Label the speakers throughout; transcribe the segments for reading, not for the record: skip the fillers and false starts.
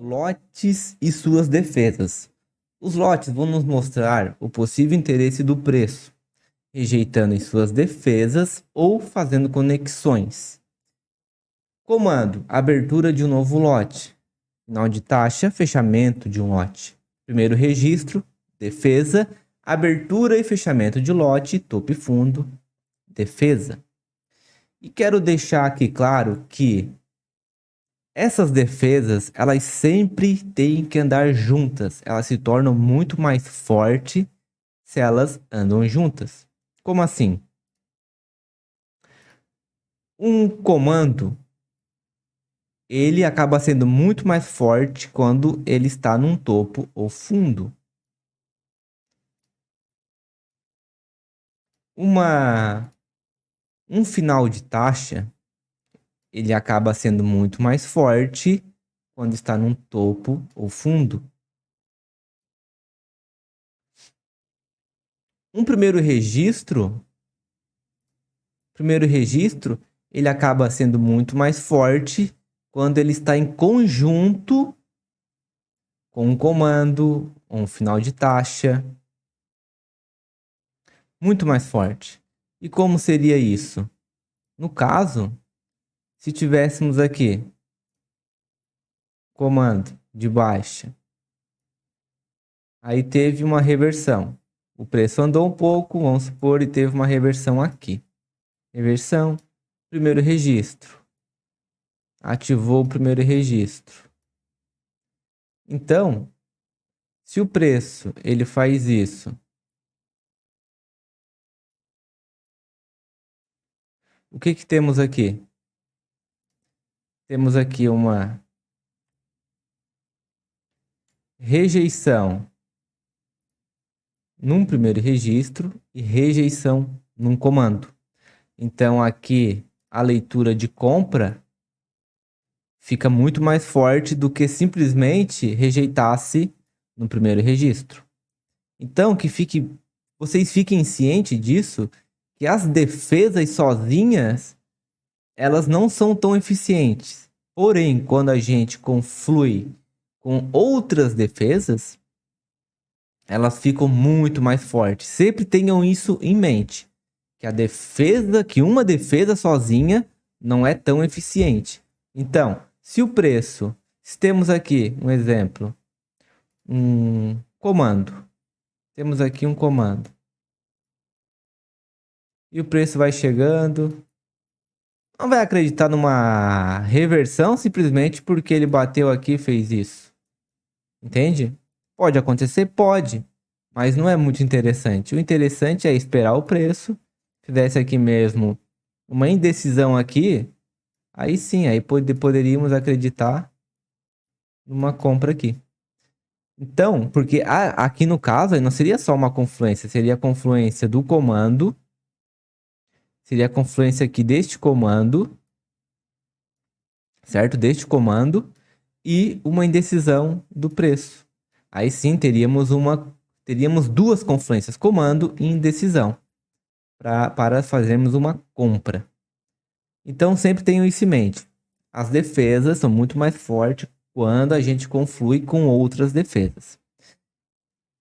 Speaker 1: Lotes e suas defesas. Os lotes vão nos mostrar o possível interesse do preço, rejeitando em suas defesas ou fazendo conexões. Comando: abertura de um novo lote. Final de taxa, fechamento de um lote. Primeiro registro, defesa, abertura e fechamento de lote, topo e fundo, defesa. E quero deixar aqui claro que essas defesas, elas sempre têm que andar juntas. Elas se tornam muito mais fortes se elas andam juntas. Como assim? Um comando, ele acaba sendo muito mais forte quando ele está num topo ou fundo. Um final de taxa, ele acaba sendo muito mais forte quando está num topo ou fundo. Um primeiro registro, ele acaba sendo muito mais forte quando ele está em conjunto com um comando ou um final de taxa. Muito mais forte. E como seria isso? No caso, se tivéssemos aqui comando de baixa, aí teve uma reversão. O preço andou um pouco, vamos supor, e teve uma reversão aqui. Reversão, primeiro registro. Ativou o primeiro registro. Então, se o preço ele faz isso, o que temos aqui? Temos aqui uma rejeição num primeiro registro e rejeição num comando. Então aqui a leitura de compra fica muito mais forte do que simplesmente rejeitasse no primeiro registro. Então vocês fiquem cientes disso, que as defesas sozinhas elas não são tão eficientes. Porém, quando a gente conflui com outras defesas, elas ficam muito mais fortes. Sempre tenham isso em mente, que uma defesa sozinha não é tão eficiente. Então, se temos aqui um exemplo, um comando. Temos aqui um comando. E o preço vai chegando. Não vai acreditar numa reversão simplesmente porque ele bateu aqui e fez isso. Entende? Pode acontecer? Pode. Mas não é muito interessante. O interessante é esperar o preço. Se tivesse aqui mesmo uma indecisão aqui, aí sim, aí poderíamos acreditar numa compra aqui. Então, porque aqui no caso aí não seria só uma confluência, seria a confluência do comando, seria a confluência aqui deste comando, certo? Deste comando e uma indecisão do preço. Aí sim teríamos duas confluências, comando e indecisão, para fazermos uma compra. Então sempre tenham isso em mente. As defesas são muito mais fortes quando a gente conflui com outras defesas.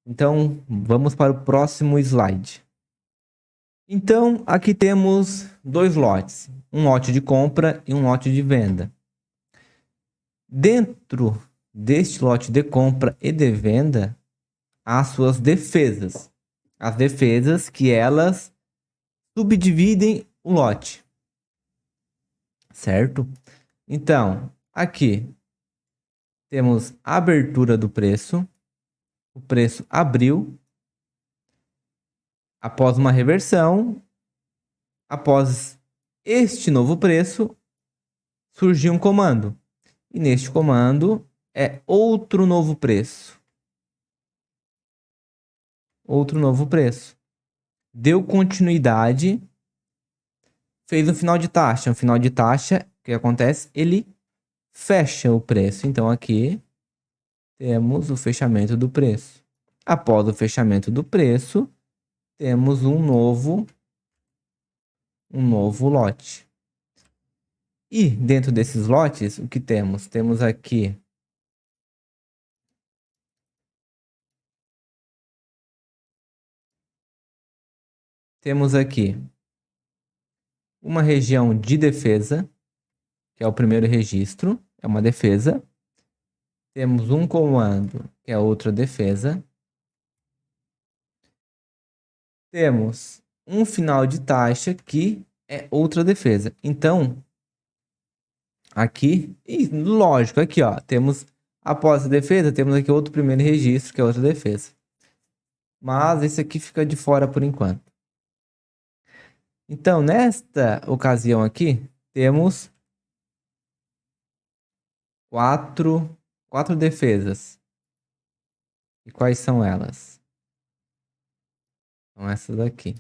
Speaker 1: Então vamos para o próximo slide. Então aqui temos dois lotes, um lote de compra e um lote de venda. Dentro deste lote de compra e de venda, há suas defesas. As defesas que elas subdividem o lote. Certo? Então, aqui temos a abertura do preço. O preço abriu. Após uma reversão, após este novo preço, surgiu um comando. E neste comando é outro novo preço. Outro novo preço. Deu continuidade. Fez um final de taxa. Um final de taxa, o que acontece? Ele fecha o preço. Então aqui temos o fechamento do preço. Após o fechamento do preço, temos um novo lote. E dentro desses lotes, o que temos? Temos aqui temos aqui uma região de defesa, que é o primeiro registro, é uma defesa. Temos um comando, que é outra defesa. Temos um final de taxa, que é outra defesa. Então, aqui, e lógico, aqui ó, temos após a defesa, temos aqui outro primeiro registro, que é outra defesa. Mas esse aqui fica de fora por enquanto. Então, nesta ocasião aqui, temos quatro defesas. E quais são elas? São essas aqui.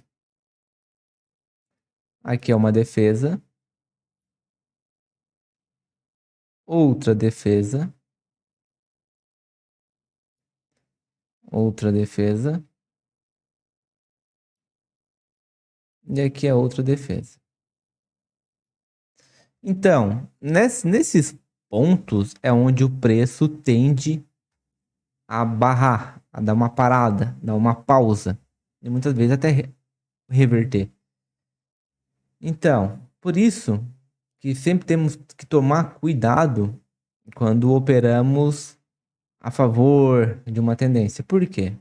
Speaker 1: Aqui é uma defesa. Outra defesa. Outra defesa. E aqui é outra defesa. Então, nesses pontos é onde o preço tende a barrar, a dar uma parada, dar uma pausa. E muitas vezes até reverter. Então, por isso que sempre temos que tomar cuidado quando operamos a favor de uma tendência. Por quê?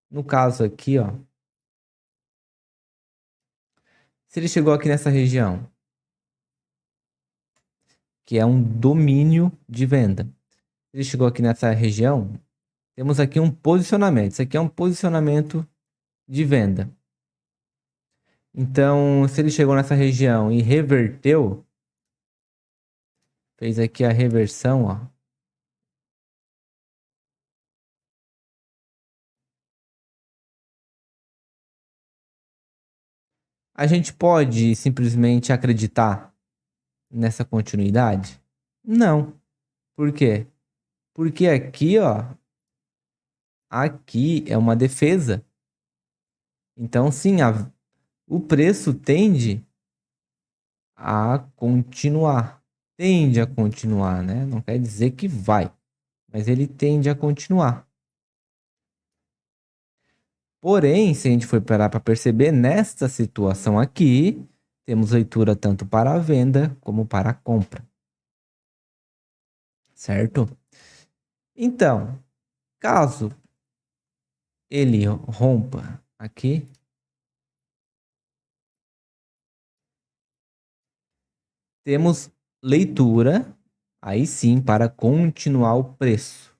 Speaker 1: No caso aqui, ó, se ele chegou aqui nessa região, que é um domínio de venda. Se ele chegou aqui nessa região, temos aqui um posicionamento. Isso aqui é um posicionamento de venda. Então, se ele chegou nessa região e reverteu, fez aqui a reversão, ó. A gente pode simplesmente acreditar nessa continuidade? Não. Por quê? Porque aqui, ó, aqui é uma defesa. Então, sim, o preço tende a continuar. Tende a continuar, né? Não quer dizer que vai, mas ele tende a continuar. Porém, se a gente for parar para perceber, nesta situação aqui, temos leitura tanto para a venda como para a compra. Certo? Então, caso ele rompa aqui, temos leitura, aí sim, para continuar o preço.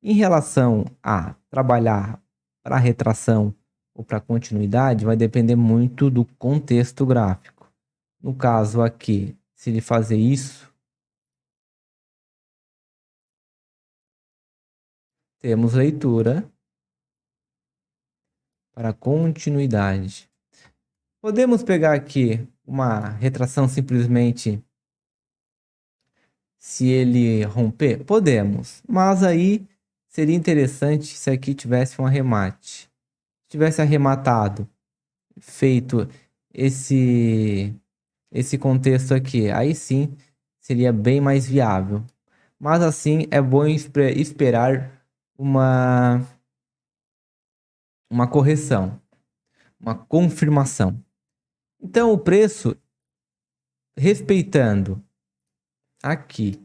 Speaker 1: Em relação a trabalhar para retração ou para continuidade, vai depender muito do contexto gráfico. No caso aqui, se ele fazer isso, temos leitura para continuidade. Podemos pegar aqui uma retração simplesmente se ele romper? Podemos, mas aí seria interessante se aqui tivesse um arremate. Se tivesse arrematado, feito esse contexto aqui, aí sim seria bem mais viável. Mas assim é bom esperar uma correção, uma confirmação. Então o preço, respeitando aqui,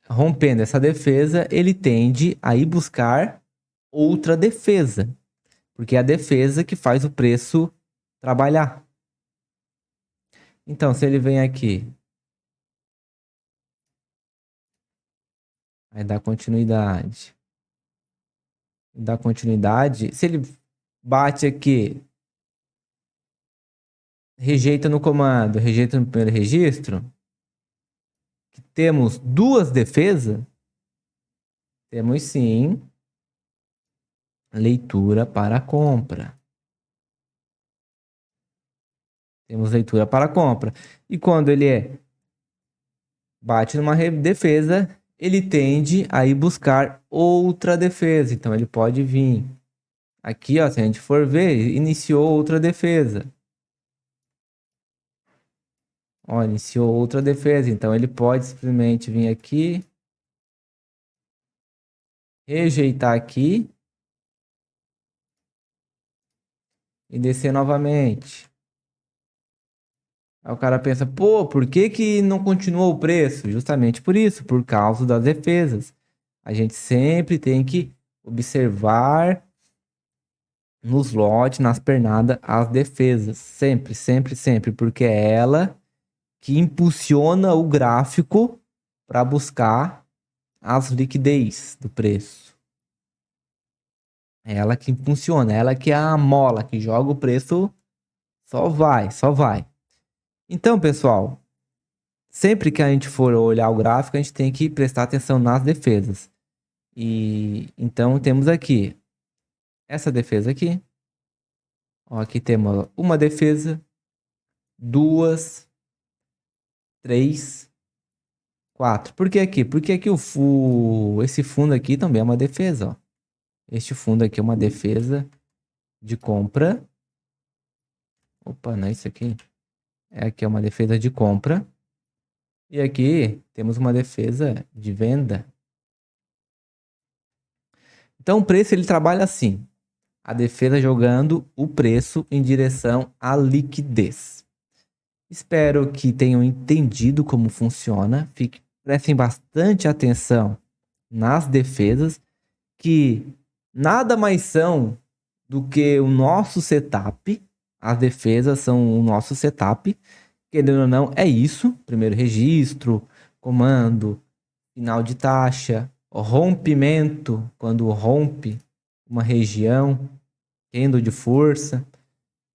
Speaker 1: rompendo essa defesa, ele tende a ir buscar outra defesa, porque é a defesa que faz o preço trabalhar. Então, se ele vem aqui, vai dar continuidade. Dá continuidade. Se ele bate aqui, rejeita no comando, rejeita no primeiro registro, que temos duas defesas, temos sim leitura para compra. Temos leitura para compra. E quando ele bate numa defesa, ele tende a ir buscar outra defesa. Então ele pode vir aqui, ó, se a gente for ver, iniciou outra defesa. Ó, iniciou outra defesa. Então ele pode simplesmente vir aqui, rejeitar aqui e descer novamente. Aí o cara pensa, pô, por que que não continuou o preço? Justamente por isso, por causa das defesas. A gente sempre tem que observar nos lotes, nas pernadas, as defesas. Sempre, sempre, sempre, porque é ela que impulsiona o gráfico para buscar as liquidez do preço. É ela que funciona, é ela que é a mola que joga o preço, só vai, só vai. Então, pessoal, sempre que a gente for olhar o gráfico, a gente tem que prestar atenção nas defesas. E então temos aqui essa defesa aqui. Ó, aqui temos uma defesa, duas, três, quatro. Por que aqui? Porque aqui esse fundo aqui também é uma defesa, ó. Este fundo aqui é uma defesa de compra. Opa, não é isso aqui. Aqui é uma defesa de compra. E aqui temos uma defesa de venda. Então o preço ele trabalha assim. A defesa jogando o preço em direção à liquidez. Espero que tenham entendido como funciona. Prestem bastante atenção nas defesas, que nada mais são do que o nosso setup. As defesas são o nosso setup. Querendo ou não, é isso. Primeiro registro, comando, final de taxa, rompimento, quando rompe uma região, candle de força.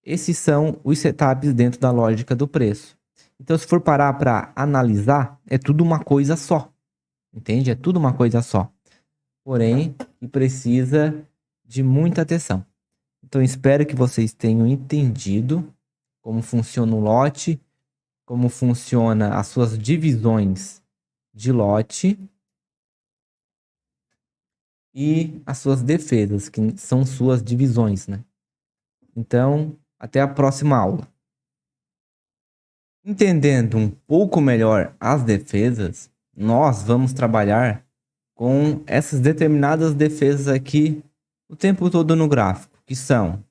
Speaker 1: Esses são os setups dentro da lógica do preço. Então, se for parar para analisar, é tudo uma coisa só. Entende? É tudo uma coisa só. Porém, que precisa de muita atenção. Então, espero que vocês tenham entendido como funciona o lote, como funciona as suas divisões de lote e as suas defesas, que são suas divisões, né? Então, até a próxima aula. Entendendo um pouco melhor as defesas, nós vamos trabalhar com essas determinadas defesas aqui o tempo todo no gráfico, que são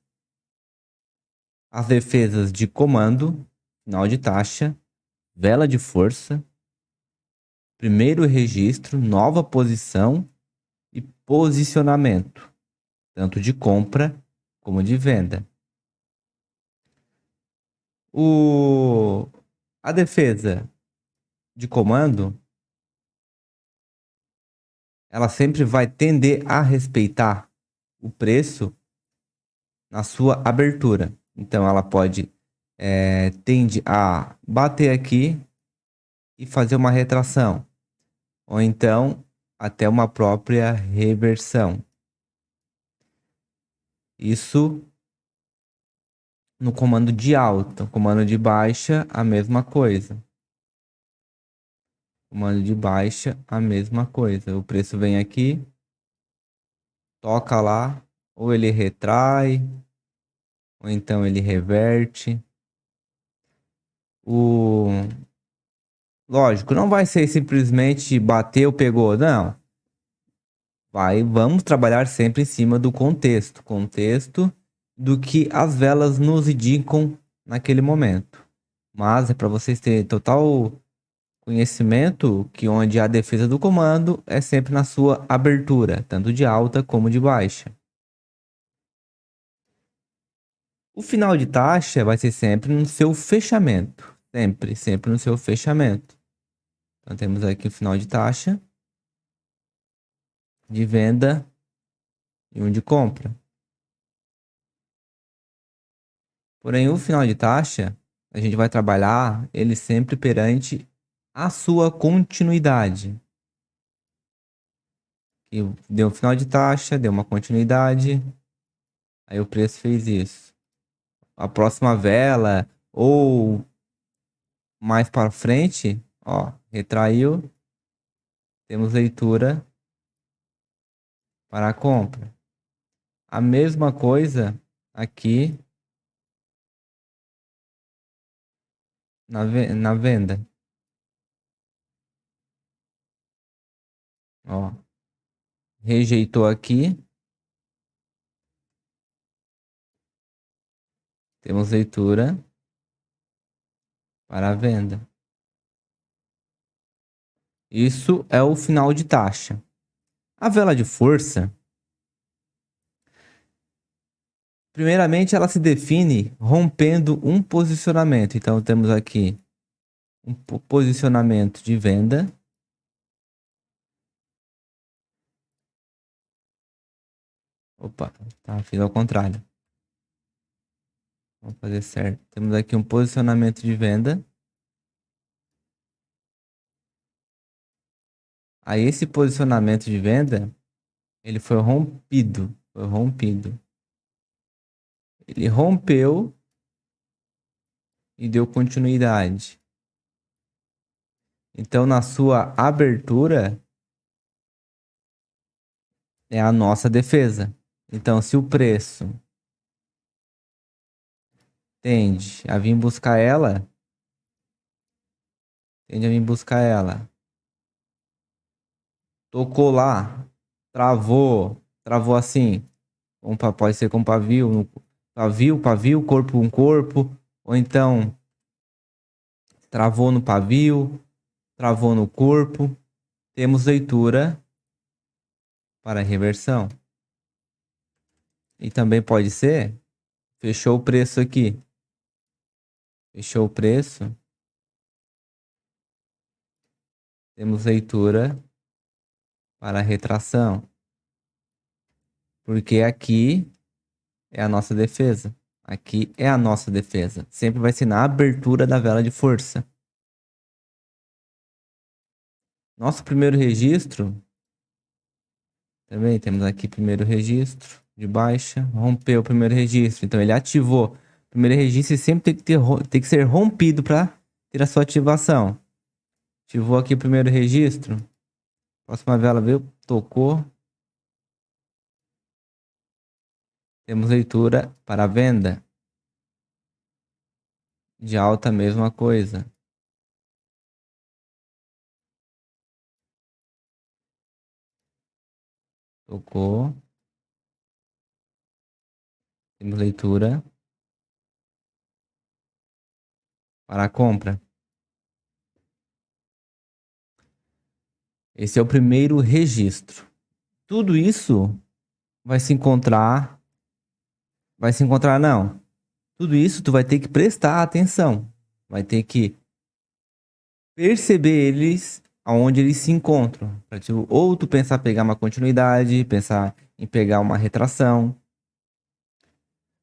Speaker 1: as defesas de comando, final de taxa, vela de força, primeiro registro, nova posição e posicionamento, tanto de compra como de venda. A defesa de comando, ela sempre vai tender a respeitar o preço na sua abertura. Então, ela tende a bater aqui e fazer uma retração, ou então até uma própria reversão. Isso no comando de alta. Comando de baixa, a mesma coisa. Comando de baixa, a mesma coisa. O preço vem aqui, toca lá, ou ele retrai, ou então ele reverte. Lógico, não vai ser simplesmente bateu, pegou, não. Vamos trabalhar sempre em cima do contexto do que as velas nos indicam naquele momento. Mas é para vocês terem total conhecimento que onde a defesa do comando é sempre na sua abertura, tanto de alta como de baixa. O final de taxa vai ser sempre no seu fechamento, sempre, sempre no seu fechamento. Então temos aqui o final de taxa, de venda e um de compra. Porém, o final de taxa, a gente vai trabalhar ele sempre perante a sua continuidade. E deu um final de taxa, deu uma continuidade, aí o preço fez isso. A próxima vela, ou mais para frente, ó, retraiu, temos leitura para a compra. A mesma coisa aqui na venda. Ó, rejeitou aqui, Temos leitura para a venda. Isso é o final de taxa. A vela de força, primeiramente, ela se define rompendo um posicionamento. Então, temos aqui um posicionamento de venda. Opa, tá, fiz ao contrário. Vamos fazer certo. Temos aqui um posicionamento de venda. Aí esse posicionamento de venda, ele foi rompido. Foi rompido. Ele rompeu e deu continuidade. Então, na sua abertura, é a nossa defesa. Então, se o preço tende a vir buscar ela, tocou lá, travou assim, pode ser com pavio, corpo um corpo, ou então travou no pavio, travou no corpo, temos leitura para reversão. E também pode ser, fechou o preço aqui, fechou o preço, temos leitura para retração, porque aqui é a nossa defesa. Aqui é a nossa defesa. Sempre vai ser na abertura da vela de força. Nosso primeiro registro, também temos aqui primeiro registro de baixa, rompeu o primeiro registro. Então ele ativou o primeiro registro e sempre tem que ser rompido para ter a sua ativação. Ativou aqui o primeiro registro. Próxima vela veio, tocou. Temos leitura para venda. De alta, mesma coisa. Tocou. Temos leitura para a compra. Esse é o primeiro registro. Tudo isso vai se encontrar não. Tudo isso tu vai ter que prestar atenção. Vai ter que perceber eles aonde eles se encontram. Pra, tipo, ou tu pensar em pegar uma continuidade, pensar em pegar uma retração.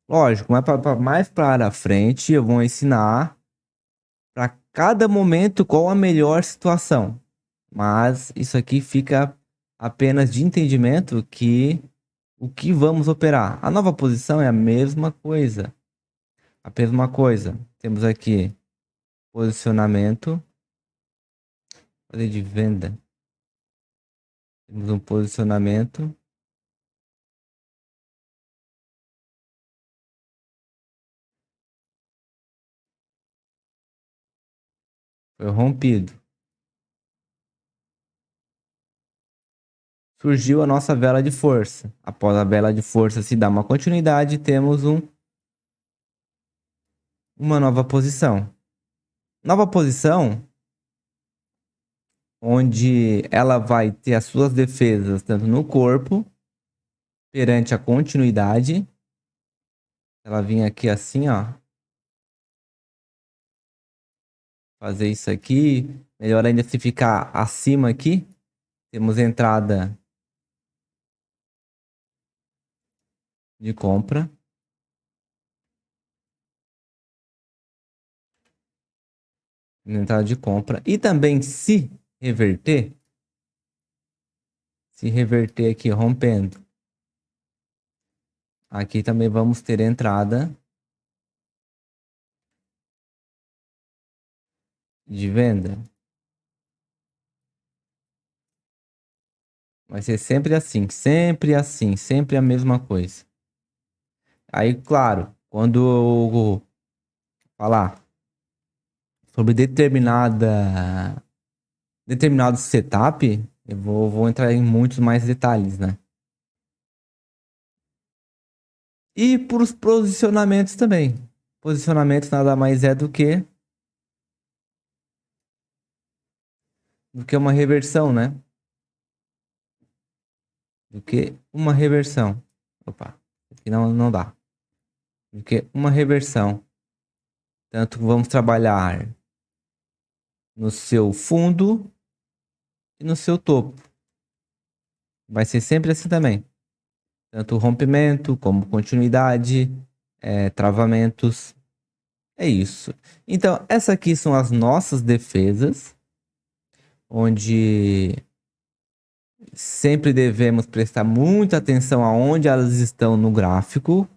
Speaker 1: Lógico, mais para frente eu vou ensinar para cada momento qual a melhor situação. Mas isso aqui fica apenas de entendimento que o que vamos operar. A nova posição é a mesma coisa. A mesma coisa. Temos aqui posicionamento. Fazer de venda. Temos um posicionamento. Foi rompido. Surgiu a nossa vela de força. Após a vela de força se dar uma continuidade, temos uma nova posição. Nova posição onde ela vai ter as suas defesas tanto no corpo, perante a continuidade. Ela vinha aqui assim, ó. Fazer isso aqui. Melhor ainda se ficar acima aqui. Temos entrada de compra. Entrada de compra. E também se reverter aqui rompendo. Aqui também vamos ter entrada de venda. Vai ser sempre assim, sempre a mesma coisa. Aí, claro, quando eu falar sobre determinado setup, eu vou entrar em muitos mais detalhes, né? E para os posicionamentos também. Posicionamento nada mais é do que uma reversão, né? Do que uma reversão. Opa, aqui não dá. Do que uma reversão. Tanto vamos trabalhar no seu fundo e no seu topo. Vai ser sempre assim também. Tanto rompimento como continuidade, travamentos. É isso. Então, essas aqui são as nossas defesas, onde sempre devemos prestar muita atenção aonde elas estão no gráfico,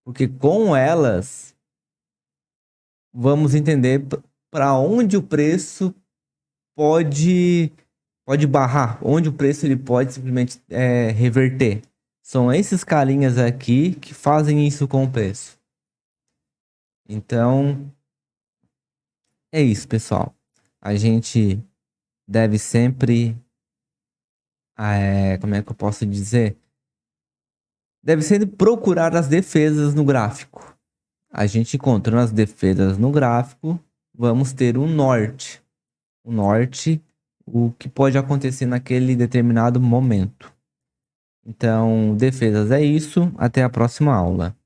Speaker 1: porque com elas vamos entender para onde o preço pode barrar, onde o preço ele pode simplesmente reverter. São esses carinhas aqui que fazem isso com o preço. Então, é isso, pessoal. A gente deve sempre, como é que eu posso dizer? Deve sempre procurar as defesas no gráfico. A gente encontrando as defesas no gráfico, vamos ter um norte. O norte, o que pode acontecer naquele determinado momento. Então, defesas é isso. Até a próxima aula.